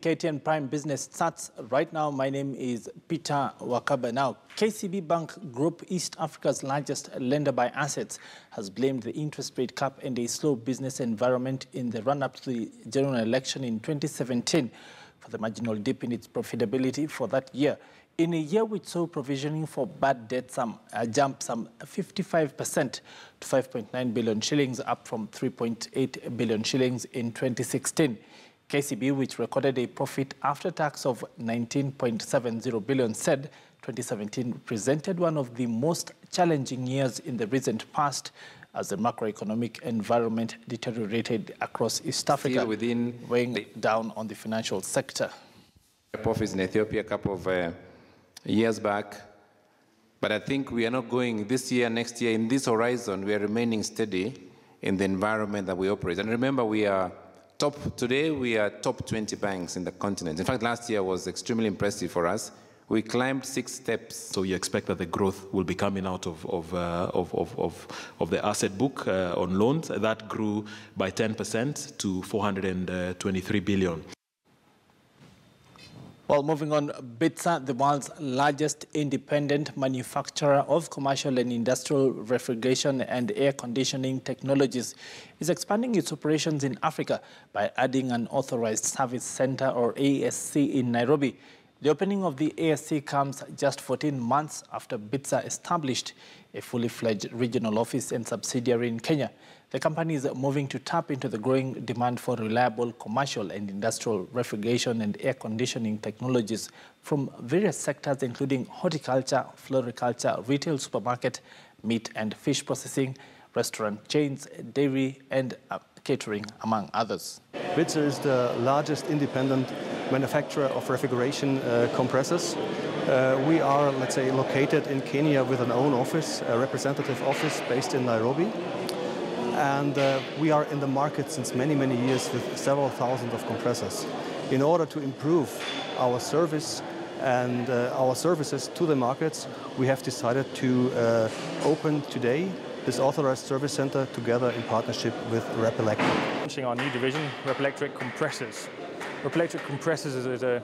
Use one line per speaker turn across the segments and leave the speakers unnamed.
KTN Prime Business starts right now. My name is Peter Wakaba. Now, KCB Bank Group, East Africa's largest lender by assets, has blamed the interest rate cap and a slow business environment in the run-up to the general election in 2017 for the marginal dip in its profitability for that year. In a year which saw provisioning for bad debt jump some 55% to 5.9 billion shillings, up from 3.8 billion shillings in 2016. KCB, which recorded a profit after tax of 19.70 billion, said 2017 presented one of the most challenging years in the recent past as the macroeconomic environment deteriorated across East Africa, weighing down on the financial sector.
Profits in Ethiopia a couple of years back, but I think we are not going this year, next year, in this horizon. We are remaining steady in the environment that we operate. And remember, we are today we are top 20 banks in the continent. In fact, last year was extremely impressive for us. We climbed 6 steps.
So you expect that the growth will be coming out of the asset book on loans that grew by 10% to 423 billion.
Well, moving on, Bitzer, the world's largest independent manufacturer of commercial and industrial refrigeration and air conditioning technologies, is expanding its operations in Africa by adding an authorized service center, or ASC, in Nairobi. The opening of the ASC comes just 14 months after Bitzer established a fully fledged regional office and subsidiary in Kenya. The company is moving to tap into the growing demand for reliable commercial and industrial refrigeration and air conditioning technologies from various sectors, including horticulture, floriculture, retail, supermarket, meat and fish processing, restaurant chains, dairy and catering, among others.
Bitzer is the largest independent manufacturer of refrigeration compressors. We are, let's say, located in Kenya with an own office, a representative office based in Nairobi. And we are in the market since many, many years with several thousand of compressors. In order to improve our service and our services to the markets, we have decided to open today this authorized service center together in partnership with Rep Electric.
Launching our new division, Rep Electric Compressors. Rep Electric Compressors is a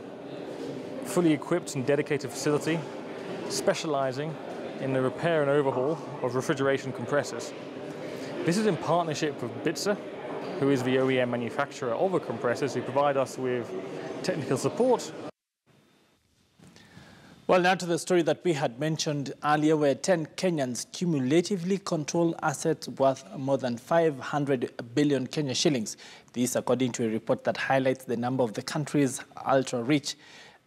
fully equipped and dedicated facility specializing in the repair and overhaul of refrigeration compressors. This is in partnership with Bitzer, who is the OEM manufacturer of the compressors, who provide us with technical support.
Well, now to the story that we had mentioned earlier, where 10 Kenyans cumulatively control assets worth more than 500 billion Kenya shillings. This according to a report that highlights the number of the country's ultra-rich.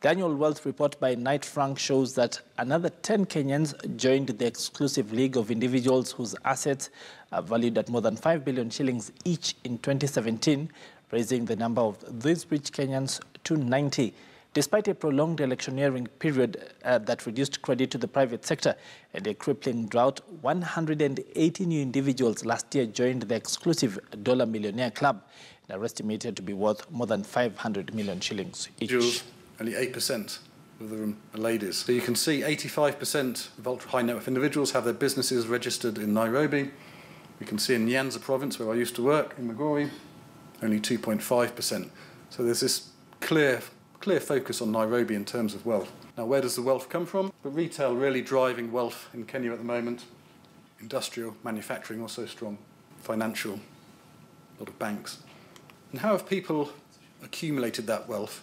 The annual wealth report by Knight Frank shows that another 10 Kenyans joined the exclusive league of individuals whose assets are valued at more than 5 billion shillings each in 2017, raising the number of these rich Kenyans to 90. Despite a prolonged electioneering period that reduced credit to the private sector and a crippling drought, 180 new individuals last year joined the exclusive Dollar Millionaire Club and are estimated to be worth more than 500 million shillings each.
Only 8% of them are ladies. So you can see 85% of ultra-high net worth individuals have their businesses registered in Nairobi. We can see in Nyanza province, where I used to work, in Migori, only 2.5%. So there's this clear focus on Nairobi in terms of wealth. Now, where does the wealth come from? But retail really driving wealth in Kenya at the moment. Industrial, manufacturing also strong. Financial, a lot of banks. And how have people accumulated that wealth?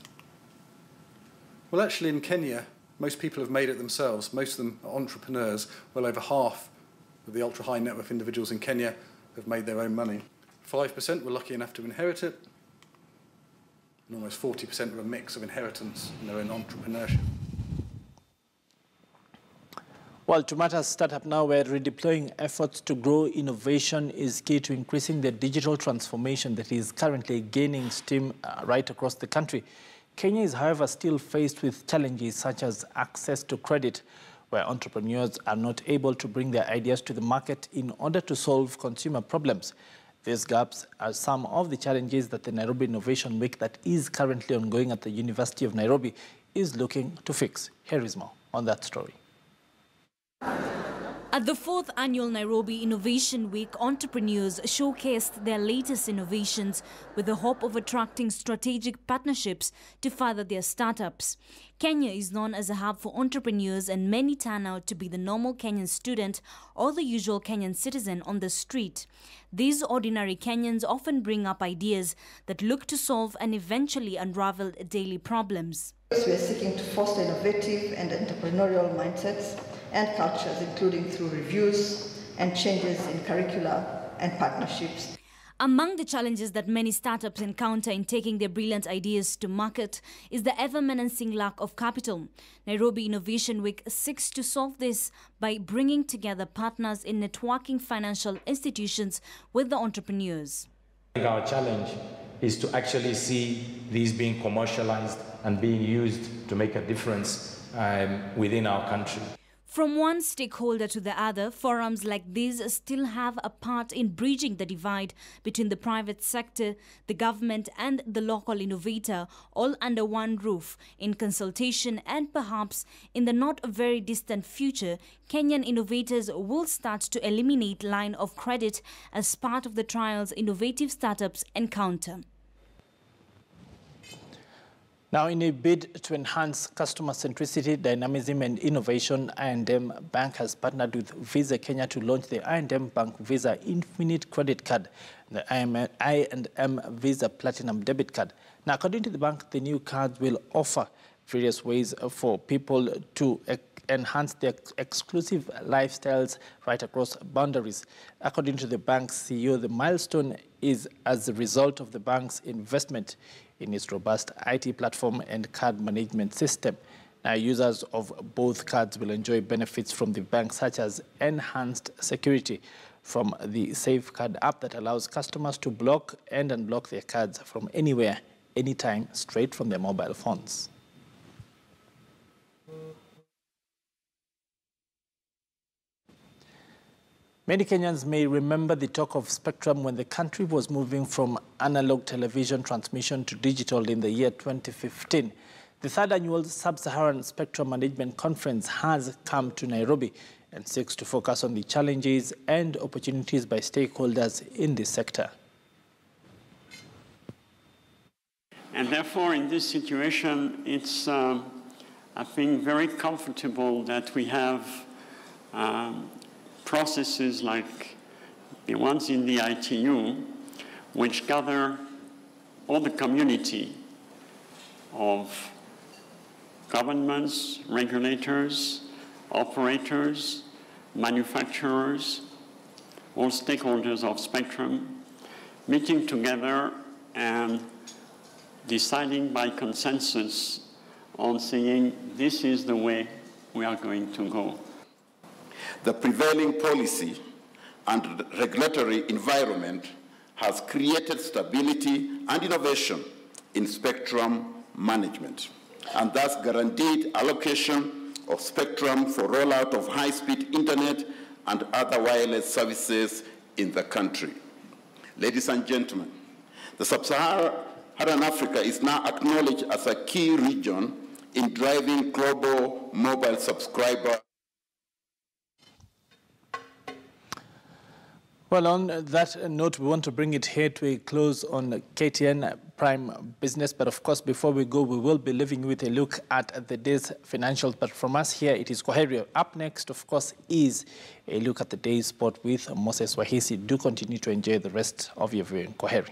Well, actually, in Kenya, most people have made it themselves. Most of them are entrepreneurs. Well over half of the ultra-high net worth individuals in Kenya have made their own money. 5% were lucky enough to inherit it, and almost 40% were a mix of inheritance and their own entrepreneurship.
Well, to matters startup now, where redeploying efforts to grow innovation is key to increasing the digital transformation that is currently gaining steam right across the country. Kenya is, however, still faced with challenges such as access to credit, where entrepreneurs are not able to bring their ideas to the market in order to solve consumer problems. These gaps are some of the challenges that the Nairobi Innovation Week that is currently ongoing at the University of Nairobi is looking to fix. Here is more on that story.
At the 4th annual Nairobi Innovation Week, entrepreneurs showcased their latest innovations with the hope of attracting strategic partnerships to further their startups. Kenya is known as a hub for entrepreneurs, and many turn out to be the normal Kenyan student or the usual Kenyan citizen on the street. These ordinary Kenyans often bring up ideas that look to solve and eventually unravel daily problems.
We are seeking to foster innovative and entrepreneurial mindsets and cultures, including through reviews and changes in curricula and partnerships.
Among the challenges that many startups encounter in taking their brilliant ideas to market is the ever-menacing lack of capital. Nairobi Innovation Week seeks to solve this by bringing together partners in networking financial institutions with the entrepreneurs.
Our challenge is to actually see these being commercialized and being used to make a difference within our country.
From one stakeholder to the other, forums like these still have a part in bridging the divide between the private sector, the government and the local innovator, all under one roof, in consultation, and perhaps in the not very distant future, Kenyan innovators will start to eliminate line of credit as part of the trials innovative startups encounter.
Now, in a bid to enhance customer centricity, dynamism and innovation, I&M Bank has partnered with Visa Kenya to launch the I&M Bank Visa Infinite Credit Card, the I&M Visa Platinum Debit Card. Now, according to the bank, the new cards will offer various ways for people to enhance their exclusive lifestyles right across boundaries. According to the bank's CEO, the milestone is as a result of the bank's investment in its robust IT platform and card management system. Now, users of both cards will enjoy benefits from the bank, such as enhanced security from the Safe Card app that allows customers to block and unblock their cards from anywhere, anytime, straight from their mobile phones. Many Kenyans may remember the talk of spectrum when the country was moving from analog television transmission to digital in the year 2015. The third annual Sub-Saharan Spectrum Management Conference has come to Nairobi and seeks to focus on the challenges and opportunities by stakeholders in this sector.
And therefore, in this situation, it's, I think, very comfortable that we have processes like the ones in the ITU, which gather all the community of governments, regulators, operators, manufacturers, all stakeholders of spectrum, meeting together and deciding by consensus on saying this is the way we are going to go.
The prevailing policy and regulatory environment has created stability and innovation in spectrum management, and thus guaranteed allocation of spectrum for rollout of high-speed internet and other wireless services in the country. Ladies and gentlemen, the Sub-Saharan Africa is now acknowledged as a key region in driving global mobile subscriber.
Well, on that note, we want to bring it here to a close on KTN Prime Business. But of course, before we go, we will be leaving with a look at the day's financials. But from us here, it is Kwaheri. Up next, of course, is a look at the day's sport with Moses Wahisi. Do continue to enjoy the rest of your viewing. Kwaheri.